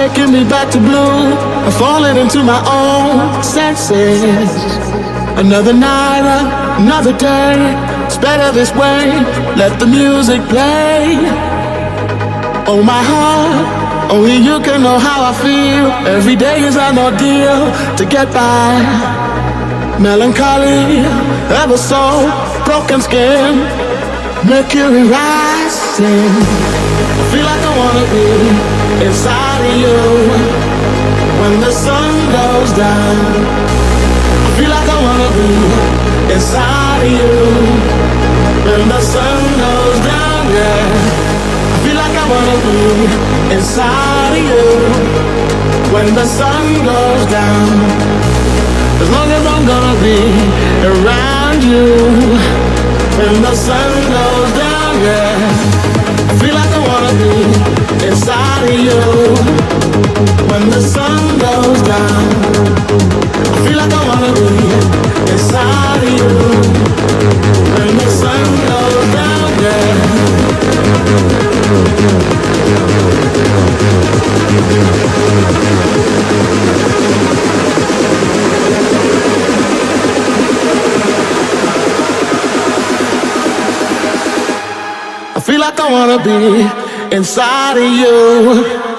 taking me back to blue. I'm falling into my own senses. Another night, another day. It's better this way. Let the music play. Oh my heart, only you can know how I feel. Every day is an ordeal to get by. Melancholy, ever so broken skin, mercury rising. I feel like I wanna be inside of you when the sun goes down. I feel like I wanna be inside of you when the sun goes down, yeah. I feel like I wanna be inside of you when the sun goes down. As long as I'm gonna be around you when the sun goes down, yeah. I feel like I wanna be inside of you when the sun goes down. I feel like I wanna be inside of you when the sun goes down, yeah. I feel like I wanna be inside of you